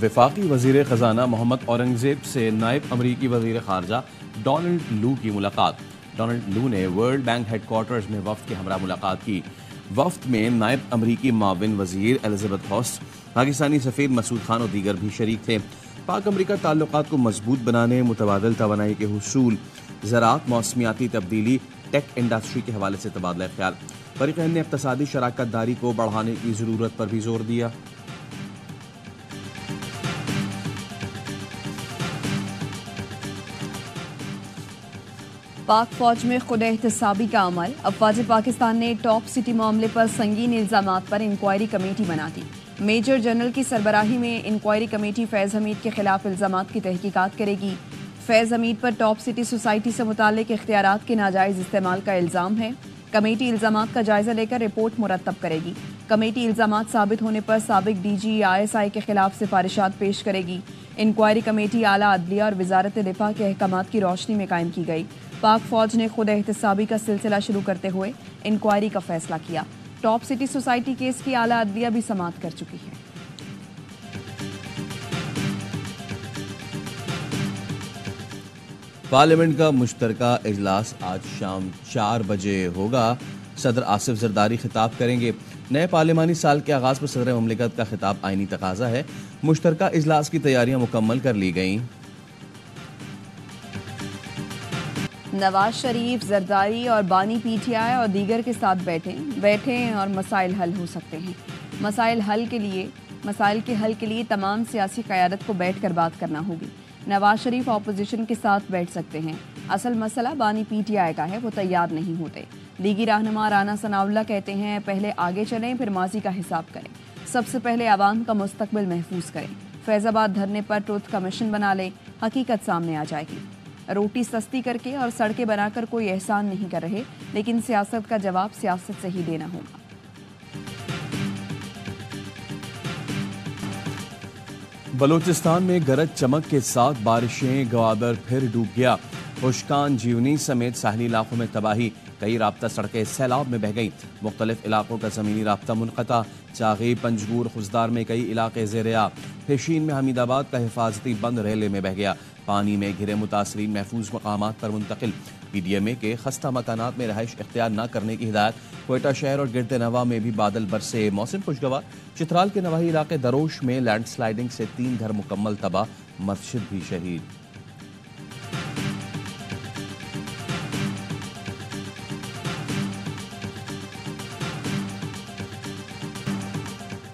وفاقی وزیر خزانہ محمد اورنگزیب سے نائب امریکی وزیر خارجہ ڈونلڈ لو کی ملاقات۔ ڈونلڈ لو نے ورلڈ بینک ہیڈ کوارٹرز میں وفد کے ہمراہ ملاقات کی۔ وفد میں نائب امریکی معاون وزیر الزبتھ ہوسٹ، پاکستانی سفیر مسعود خان اور دیگر بھی شریک تھے۔ پاک امریکہ تعلقات کو مضبوط بنانے، متبادل توانائی کے حصول، زراعت، موسمیاتی تبدیلی، ٹیک انڈسٹری کے حوالے سے تبادلہ خیال۔ فریقین نے اقتصادی شراکت داری کو بڑھانے کی ضرورت پر بھی زور دیا۔ پاک فوج میں خود احتسابی کا عمل۔ افواج پاکستان نے ٹاپ سٹی معاملے پر سنگین الزامات پر انکوائری کمیٹی بنا دی۔ میجر جنرل کی سربراہی میں انکوائری کمیٹی فیض حمید کے خلاف الزامات کی تحقیقات کرے گی۔ فیض حمید پر ٹاپ سٹی سوسائٹی سے متعلق اختیارات کے ناجائز استعمال کا الزام ہے۔ کمیٹی الزامات کا جائزہ لے کر رپورٹ مرتب کرے گی۔ کمیٹی الزامات ثابت ہونے پر سابق ڈی جی ISI کے خلاف سفارشات پیش کرے گی۔ انکوائری کمیٹی اعلیٰ عدلیہ اور وزارت دفاع کے احکامات کی روشنی میں قائم کی گئی۔ پاک فوج نے خود احتسابی کا سلسلہ شروع کرتے ہوئے انکوائری کا فیصلہ کیا۔ ٹاپ سٹی سوسائٹی کیس کی اعلیٰ عدلیہ بھی سماعت کر چکی ہے۔ پارلیمنٹ کا مشترکہ اجلاس آج شام 4 بجے ہوگا۔ صدر آصف زرداری خطاب کریں گے۔ نئے پارلیمانی سال کے آغاز پر صدر مملکت کا خطاب آئینی تقاضا ہے۔ مشترکہ اجلاس کی تیاریاں مکمل کر لی گئیں۔ نواز شریف، زرداری اور بانی PTI اور دیگر کے ساتھ بیٹھیں اور مسائل حل ہو سکتے ہیں۔ مسائل کے حل کے لیے تمام سیاسی قیادت کو بیٹھ کر بات کرنا ہوگی۔ نواز شریف اپوزیشن کے ساتھ بیٹھ سکتے ہیں۔ اصل مسئلہ بانی PTI کا ہے، وہ تیار نہیں ہوتے۔ لیگی رہنما رانا ثناءاللہ کہتے ہیں پہلے آگے چلیں پھر ماضی کا حساب کریں، سب سے پہلے عوام کا مستقبل محفوظ کریں۔ فیض آباد دھرنے پر ٹروتھ کمیشن بنا لیں، حقیقت سامنے آ جائے گی۔ روٹی سستی کر کے اور سڑکیں بنا کر کوئی احسان نہیں کر رہے، لیکن سیاست کا جواب سیاست سے ہی دینا ہوگا۔ بلوچستان میں گرج چمک کے ساتھ بارشیں، گوادر پھر ڈوب گیا۔ خشکان جیونی سمیت ساحلی علاقوں میں تباہی، کئی رابطہ سڑکیں سیلاب میں بہہ گئیں۔ مختلف علاقوں کا زمینی رابطہ منقطع، چاغی، پنجگور، خزدار میں کئی علاقے زیر آب۔ پیشین میں حمید آباد کا حفاظتی بند ریلے میں بہہ گیا، پانی میں گھرے متاثرین محفوظ مقامات پر منتقل۔ PDMA کے خستہ مکانات میں رہائش اختیار نہ کرنے کی ہدایت۔ کوئٹہ شہر اور گرد نواح میں بھی بادل برسے، موسم خوشگوار۔ چترال کے نواحی علاقے دروش میں لینڈ سلائیڈنگ سے 3 گھر مکمل تباہ، مسجد بھی شہید۔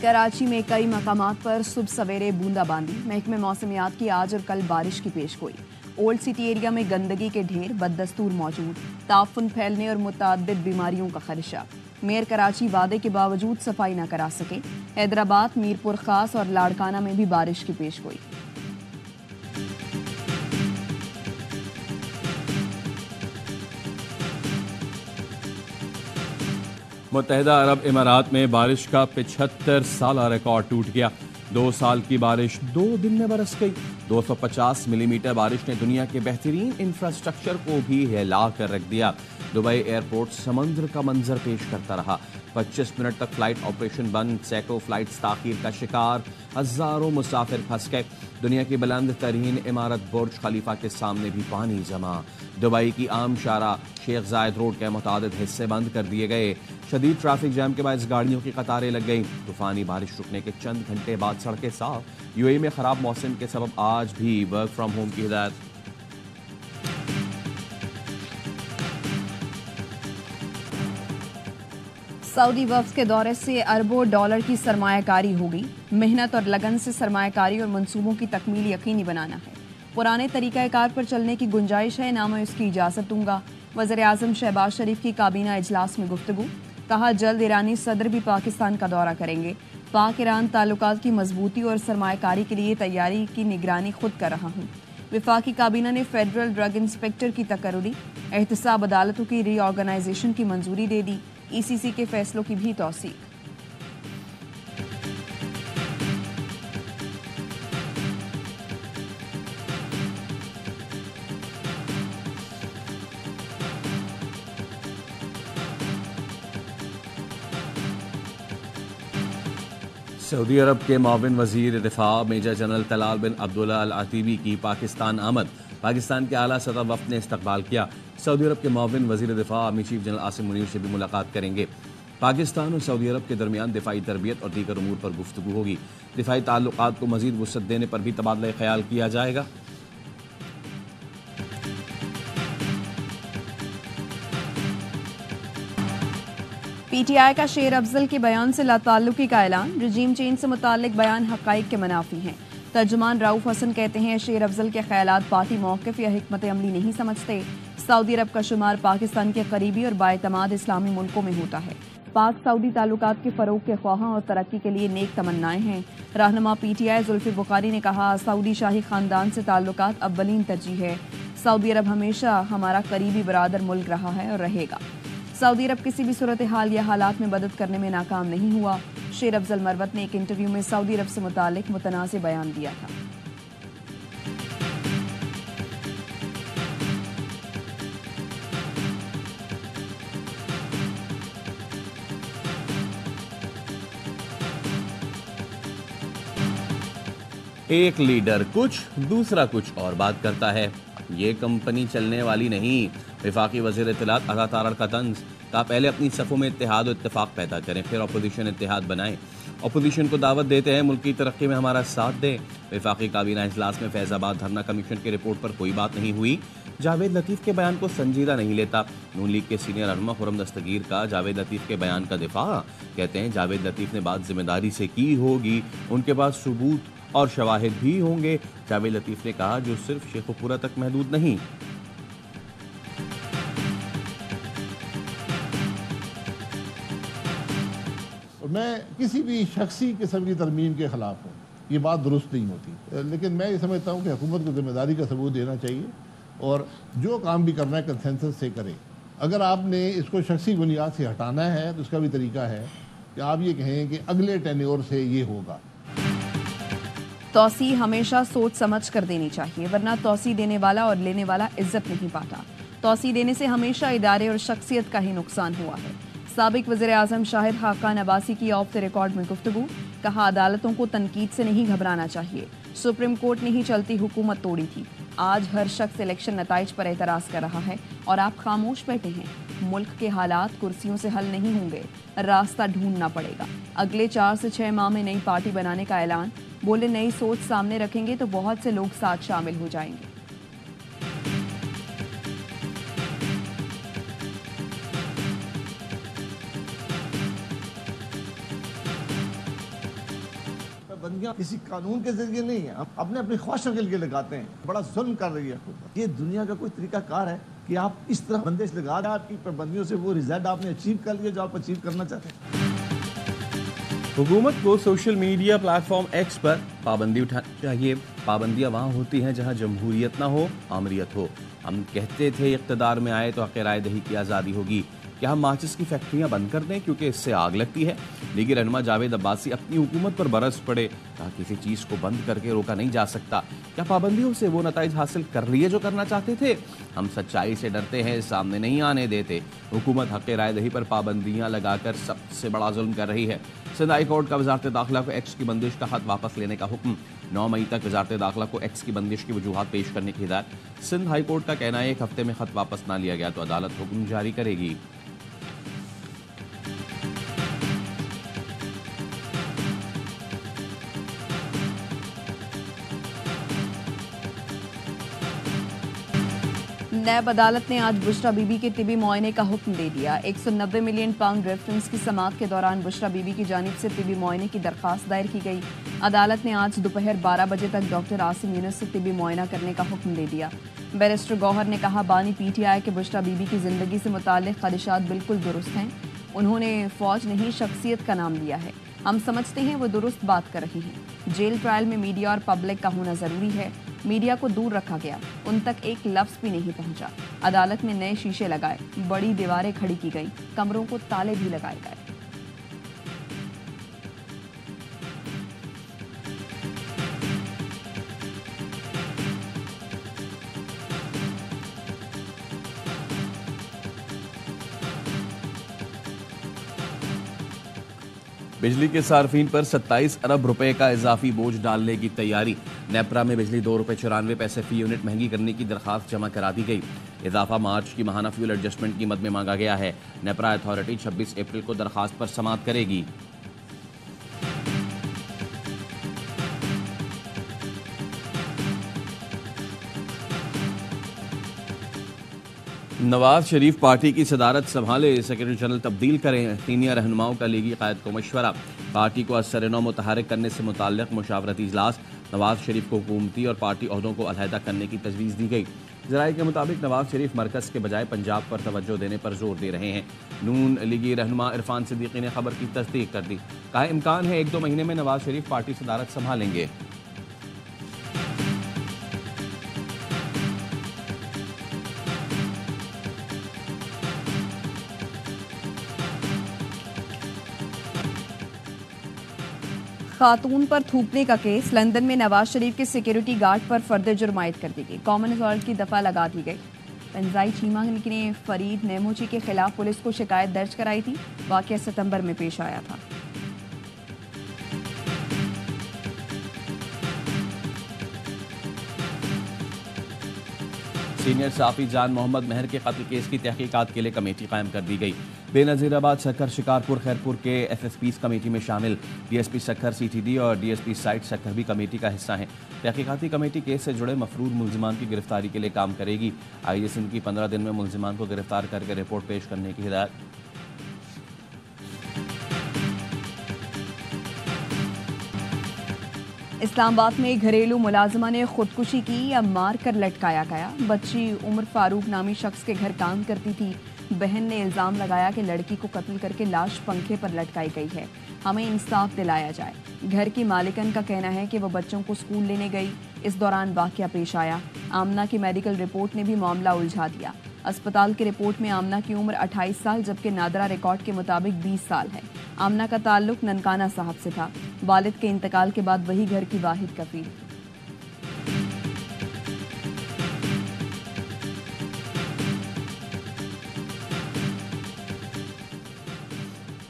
کراچی میں کئی مقامات پر صبح سویرے بوندا باندی۔ محکمہ موسمیات کی آج اور کل بارش کی پیش گوئی۔ اولڈ سٹی ایریا میں گندگی کے ڈھیر بددستور موجود، تعفن پھیلنے اور متعدد بیماریوں کا خدشہ۔ میئر کراچی وعدے کے باوجود صفائی نہ کرا سکے۔ حیدرآباد، میرپور خاص اور لاڑکانہ میں بھی بارش کی پیش گوئی۔ متحدہ عرب امارات میں بارش کا 75 سالہ ریکارڈ ٹوٹ گیا۔ 2 سال کی بارش 2 دن میں برس گئی۔ 250 ملی میٹر بارش نے دنیا کے بہترین انفراسٹرکچر کو بھی ہلا کر رکھ دیا۔ دبئی ایئرپورٹ سمندر کا منظر پیش کرتا رہا۔ 25 منٹ تک فلائٹ آپریشن بند، سینکڑوں فلائٹس تاخیر کا شکار، ہزاروں مسافر پھنس گئے۔ دنیا کی بلند ترین عمارت برج خلیفہ کے سامنے بھی پانی جمع۔ دبئی کی عام شارع شیخ زائد روڈ کے متعدد حصے بند کر دیے گئے۔ شدید ٹریفک جام کے باعث گاڑیوں کی قطاریں لگ گئیں۔ طوفانی بارش رکنے کے چند گھنٹے بعد سڑکیں صاف۔ UAE میں خراب موسم کے سبب آج بھی ورک فرام ہوم کی ہدایت۔ سعودی وفد کے دورے سے اربوں ڈالر کی سرمایہ کاری ہوگی۔ محنت اور لگن سے سرمایہ کاری اور منصوبوں کی تکمیل یقینی بنانا ہے۔ پرانے طریقہ کار پر چلنے کی گنجائش ہے، نہ میں اس کی اجازت دوں گا۔ وزیر اعظم شہباز شریف کی کابینہ اجلاس میں گفتگو، کہا جلد ایرانی صدر بھی پاکستان کا دورہ کریں گے۔ پاک ایران تعلقات کی مضبوطی اور سرمایہ کاری کے لیے تیاری کی نگرانی خود کر رہا ہوں۔ وفاقی کابینہ نے فیڈرل ڈرگ انسپیکٹر کی تقرری، احتساب عدالتوں کی ری آرگنائزیشن کی منظوری دے دی۔ ECC کے فیصلوں کی بھی توثیق۔ سعودی عرب کے معاون وزیر دفاع میجر جنرل طلال بن عبداللہ العتیبی کی پاکستان آمد. پاکستان کے اعلیٰ سطح وفد نے استقبال کیا. سعودی عرب کے معاون وزیر دفاع army chief general Asim Munir سے بھی ملاقات کریں گے. پاکستان اور سعودی عرب کے درمیان دفاعی تربیت اور دیگر امور پر گفتگو ہوگی. دفاعی تعلقات کو مزید وسعت دینے پر بھی تبادلہ خیال کیا جائے گا. پی ٹی آئی کا شیر افضل کے بیان سے لاتعلقی کا اعلان. رجیم چینج سے متعلق بیان حقائق کے منافی ہیں. ترجمان رؤف حسن کہتے ہیں شیر افضل کے خیالات پارٹی موقف یا حکمت عملی نہیں سمجھتے. سعودی عرب کا شمار پاکستان کے قریبی اور بااعتماد اسلامی ملکوں میں ہوتا ہے. پاک سعودی تعلقات کے فروغ کے خواہاں اور ترقی کے لیے نیک تمنائیں ہیں. رہنما P T I Zulfi Bukhari نے کہا سعودی شاہی خاندان سے تعلقات اولین ترجیح ہے. سعودی عرب ہمیشہ ہمارا قریبی برادر ملک رہا ہے اور رہے گا. سعودی عرب کسی بھی صورتحال یا حالات میں مدد کرنے میں ناکام نہیں ہوا. شیر افضل مروت نے ایک انٹرویو میں سعودی عرب سے متعلق متنازع بیان دیا تھا. ایک لیڈر کچھ دوسرا کچھ اور بات کرتا ہے. یہ کمپنی چلنے والی نہیں. وفاقی وزیر اطلاعات عطا تارڑ کا طنز. کہا پہلے اپنی صفوں میں اتحاد و اتفاق پیدا کریں پھر اپوزیشن اتحاد بنائیں. اپوزیشن کو دعوت دیتے ہیں ملک کی ترقی میں ہمارا ساتھ دیں. وفاقی کابینہ اجلاس میں فیض آباد دھرنا کمیشن کی رپورٹ پر کوئی بات نہیں ہوئی. جاوید لطیف کے بیان کو سنجیدہ نہیں لیتا. نون لیگ کے سینئر رہنما خرم دستگیر کا جاوید لطیف کے بیان کا دفاع. کہتے ہیں جاوید لطیف نے بات ذمہ داری سے کی ہوگی. ان کے پاس ثبوت اور شواہد بھی ہوں گے. جاوید لطیف نے کہا جو صرف شیخ پورہ تک محدود نہیں. میں کسی بھی شخصی قسم کی ترمیم کے خلاف ہوں. یہ بات درست نہیں ہوتی. لیکن میں یہ سمجھتا ہوں کہ حکومت کو ذمہ داری کا ثبوت دینا چاہیے اور جو کام بھی کرنا ہے کنسنسس سے کرے. اگر آپ نے اس کو شخصی بنیاد سے ہٹانا ہے تو اس کا بھی طریقہ ہے کہ آپ یہ کہیں کہ اگلے ٹینیور سے یہ ہوگا. توسیع ہمیشہ سوچ سمجھ کر دینی چاہیے ورنہ توسیع دینے والا اور لینے والا عزت نہیں پاتا. توسیع دینے سے ہمیشہ ادارے اور شخصیت کا ہی نقصان ہوا ہے. سابق وزیر اعظم شاہد خاقان عباسی کی آف دی ریکارڈ میں گفتگو. کہا عدالتوں کو تنقید سے نہیں گھبرانا چاہیے. سپریم کورٹ نے ہی چلتی حکومت توڑی تھی. آج ہر شخص الیکشن نتائج پر اعتراض کر رہا ہے اور آپ خاموش بیٹھے ہیں. ملک کے حالات کرسیوں سے حل نہیں ہوں گے. راستہ ڈھونڈنا پڑے گا. اگلے 4 سے 6 ماہ میں نئی پارٹی بنانے کا اعلان. بولے نئی سوچ سامنے رکھیں گے تو بہت سے لوگ ساتھ شامل ہو جائیں گے. بندیاں کسی قانون کے ذریعے نہیں ہیں. اپنے اپنی خواہشوں کے لیے لگاتے ہیں. بڑا ظلم کر رہی ہے حکومت. یہ دنیا کا کوئی طریقہ کار ہے کہ آپ اس طرح بندش لگا رہے ہیں. آپ کی پابندیوں سے وہ ریزلٹ آپ نے اچیو کر لیا جو آپ اچیو کرنا چاہتے ہیں. حکومت کو social media platform X پر پابندی اٹھانی چاہیے. پابندیاں وہاں ہوتی ہیں جہاں جمہوریت نہ ہو آمریت ہو. ہم کہتے تھے اقتدار میں آئے تو حق رائے دہی کی آزادی ہوگی. کیا ہم ماچس کی فیکٹریاں بند کر دیں کیونکہ اس سے آگ لگتی ہے؟ لیگی رہنما جاوید عباسی اپنی حکومت پر برس پڑے. کہا کسی چیز کو بند کر کے روکا نہیں جا سکتا. کیا پابندیوں سے وہ نتائج حاصل کر لیے جو کرنا چاہتے تھے؟ ہم سچائی سے ڈرتے ہیں سامنے نہیں آنے دیتے. حکومت حق رائے دہی پر پابندیاں لگا کر سب سے بڑا ظلم کر رہی ہے. سندھ ہائی کورٹ کا وزارت داخلہ کو ایکس کی بندش کا خط واپس لینے کا حکم. 9 مئی تک وزارت داخلہ کو ایکس کی بندش کی وجوہات پیش کرنے کی ہدایت. سندھ ہائی کورٹ کا کہنا ہے 1 ہفتے میں خط واپس نہ لیا گیا تو عدالت حکم جاری کرے گی. نیب عدالت نے آج بشرا بی بی کے طبی معائنے کا حکم دے دیا. 190 ملین پاؤنڈ ریفرنس کی سماعت کے دوران بشرا بی بی کی جانب سے طبی معائنے کی درخواست دائر کی گئی. عدالت نے آج دوپہر 12 بجے تک ڈاکٹر عاصم یونس سے طبی معائنہ کرنے کا حکم دے دیا. بیرسٹر گوہر نے کہا بانی پی ٹی آئی کے بشرا بی بی کی زندگی سے متعلق خدشات بالکل درست ہیں. انہوں نے فوج نہیں شخصیت کا نام لیا ہے. ہم سمجھتے ہیں وہ درست بات کر رہی ہیں. جیل ٹرائل میں میڈیا اور پبلک کا ہونا ضروری ہے. میڈیا کو دور رکھا گیا. ان تک ایک لفظ بھی نہیں پہنچا. عدالت میں نئے شیشے لگائے. بڑی دیواریں کھڑی کی گئیں. کمروں کو تالے بھی لگائے گئے. بجلی کے صارفین پر 27 ارب روپے کا اضافی بوجھ ڈالنے کی تیاری. نیپرا میں بجلی 2 روپے 94 پیسے فی یونٹ مہنگی کرنے کی درخواست جمع کرا دی گئی. اضافہ مارچ کی ماہانہ فیول ایڈجسٹمنٹ قیمت میں مانگا گیا ہے. نیپرا اتھارٹی 26 اپریل کو درخواست پر سماعت کرے گی. نواز شریف پارٹی کی صدارت سنبھالے، سیکرٹری جنرل تبدیل کریں. سینئر رہنماؤں کا لیگی قائد کو مشورہ. پارٹی کو از سر نو متحرک کرنے سے متعلق مشاورتی اجلاس. نواز شریف کو حکومتی اور پارٹی عہدوں کو علیحدہ کرنے کی تجویز دی گئی. ذرائع کے مطابق نواز شریف مرکز کے بجائے پنجاب پر توجہ دینے پر زور دے رہے ہیں. نون لیگی رہنما عرفان صدیقی نے خبر کی تصدیق کر دی. کہا امکان ہے 1-2 مہینے میں نواز شریف پارٹی صدارت سنبھالیں گے. خاتون پر تھوکنے کا کیس. لندن میں نواز شریف کے سیکیورٹی گارڈ پر فرد جرم عائد کر دی گئی. کامن اسالٹ کی دفعہ لگا دی گئی. پنزائی چیمہ نے فرید نیموچی کے خلاف پولیس کو شکایت درج کرائی تھی. واقعہ ستمبر میں پیش آیا تھا. سینئر صحافی جان محمد مہر کے قتل کیس کی تحقیقات کے لیے کمیٹی قائم کر دی گئی. بے نظیر آباد سکھر شکارپور خیرپور کے ایف ایس پیز کمیٹی میں شامل. D S P Sukkur C T D اور D S P site Sukkur بھی کمیٹی کا حصہ ہیں. تحقیقاتی کمیٹی کیس سے جڑے مفرور ملزمان کی گرفتاری کے لیے کام کرے گی. آئی ایس ان کی 15 دن میں ملزمان کو گرفتار کر کے رپورٹ پیش کرنے کی ہدایت. اسلام آباد میں گھریلو ملازمہ نے خودکشی کی یا مار کر لٹکایا گیا. بچی عمر فاروق نامی شخص کے گھر کام کرتی تھی. بہن نے الزام لگایا کہ لڑکی کو قتل کر کے لاش پنکھے پر لٹکائی گئی ہے. ہمیں انصاف دلایا جائے. گھر کی مالکن کا کہنا ہے کہ وہ بچوں کو اسکول لینے گئی. اس دوران واقعہ پیش آیا. آمنہ کی میڈیکل رپورٹ نے بھی معاملہ الجھا دیا. اسپتال کی رپورٹ میں آمنہ کی عمر 28 سال جبکہ نادرہ ریکارڈ کے مطابق 20 سال ہے. آمنہ کا تعلق ننکانہ صاحب سے تھا. والد کے انتقال کے بعد وہی گھر کی واحد کفیل.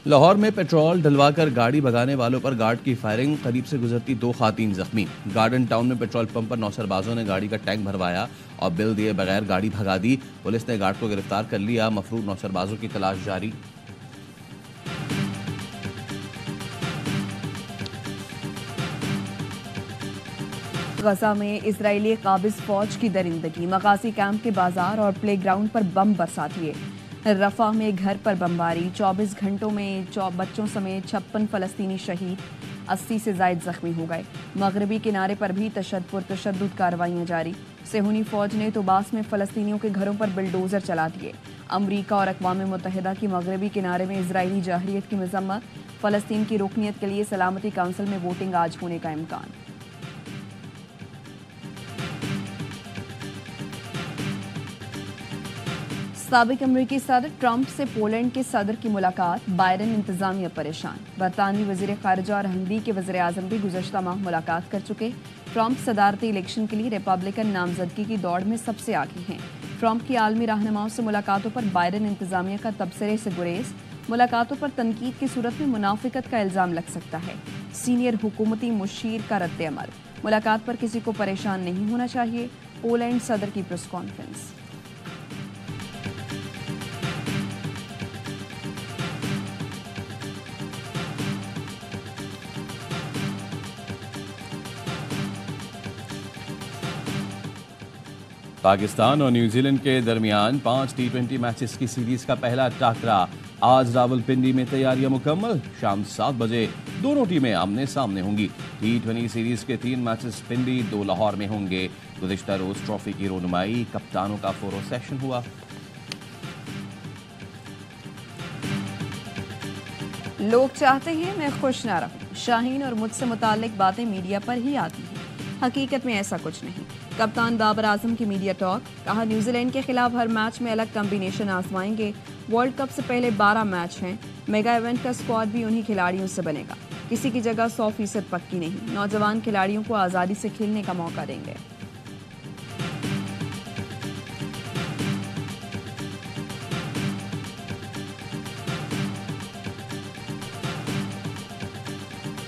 لاہور میں پیٹرول ڈلوا کر گاڑی بھگانے والوں پر گارڈ کی فائرنگ. قریب سے گزرتی 2 خواتین زخمی. گارڈن ٹاؤن میں پیٹرول پمپ پر نوسر بازوں نے گاڑی کا ٹینک بھروایا اور بل دیے بغیر گاڑی بھگا دی. پولیس نے گارڈ کو گرفتار کر لیا. مفرور نوسر بازوں کی تلاش جاری. غزہ میں اسرائیلی قابض فوج کی درندگی. مغازی کیمپ کے بازار اور پلے گراؤنڈ پر بم برسا دیے. رفح میں گھر پر بمباری. 24 گھنٹوں میں بچوں سمیت 56 فلسطینی شہید. 80 سے زائد زخمی ہو گئے. مغربی کنارے پر بھی تشدد کارروائیاں جاری. صہیونی فوج نے طوباس میں فلسطینیوں کے گھروں پر بلڈوزر چلا دیے. امریکہ اور اقوام متحدہ کی مغربی کنارے میں اسرائیلی جارحیت کی مذمت. فلسطین کی رکنیت کے لیے سلامتی کونسل میں ووٹنگ آج ہونے کا امکان. سابق امریکی صدر ٹرمپ سے پولینڈ کے صدر کی ملاقات. بائیڈن انتظامیہ پریشان. برطانوی وزیر خارجہ اور ہنگری کے وزیر اعظم بھی گزشتہ ماہ ملاقات کر چکے. ٹرمپ صدارتی الیکشن کے لیے ریپبلکن نامزدگی کی دوڑ میں سب سے آگے ہیں. ٹرمپ کی عالمی رہنماؤں سے ملاقاتوں پر بائیڈن انتظامیہ کا تبصرے سے گریز. ملاقاتوں پر تنقید کی صورت میں منافقت کا الزام لگ سکتا ہے. سینئر حکومتی مشیر کا رد عمل. ملاقات پر کسی کو پریشان نہیں ہونا چاہیے. پولینڈ صدر کی پریس کانفرنس. پاکستان اور نیوزی لینڈ کے درمیان 5 ٹی20 میچز کی سیریز کا پہلا ٹاکرا. آج راولپنڈی میں تیاریاں مکمل. شام 7 بجے دونوں ٹیمیں آمنے سامنے ہوں گی. ٹی20 سیریز کے 3 میچز پنڈی 2 لاہور میں ہوں گے. گزشتہ روز ٹرافی کی رونمائی. کپتانوں کا فورو سیشن ہوا. لوگ چاہتے ہیں میں خوش نہ رہوں. شاہین اور مجھ سے متعلق باتیں میڈیا پر ہی آتی ہیں. حقیقت میں ایسا کچھ نہیں. کپتان بابر اعظم کی میڈیا ٹاک. کہا نیوزی لینڈ کے خلاف ہر میچ میں الگ کمبینیشن آزمائیں گے. ورلڈ کپ سے پہلے 12 میچ ہیں. میگا ایونٹ کا اسکواڈ بھی انہی کھلاڑیوں سے بنے گا. کسی کی جگہ 100% پکی نہیں. نوجوان کھلاڑیوں کو آزادی سے کھیلنے کا موقع دیں گے.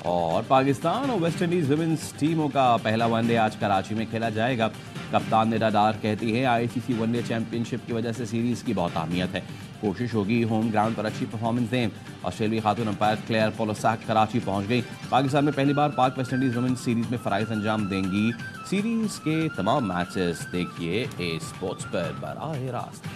اور پاکستان اور ویسٹ انڈیز ویمنز ٹیموں کا پہلا ون ڈے آج کراچی میں کھیلا جائے گا. کپتان ندا ڈار کہتی ہے ICC ون ڈے چیمپئن شپ کی وجہ سے سیریز کی بہت اہمیت ہے. کوشش ہوگی ہوم گراؤنڈ پر اچھی پرفارمنس دیں. آسٹریلوی خاتون امپائر کلیئر پولوساک کراچی پہنچ گئی. پاکستان میں پہلی بار پاک ویسٹ انڈیز ویمنز سیریز میں فرائض انجام دیں گی. سیریز کے تمام میچز دیکھیے اے اسپورٹس پر براہ راست.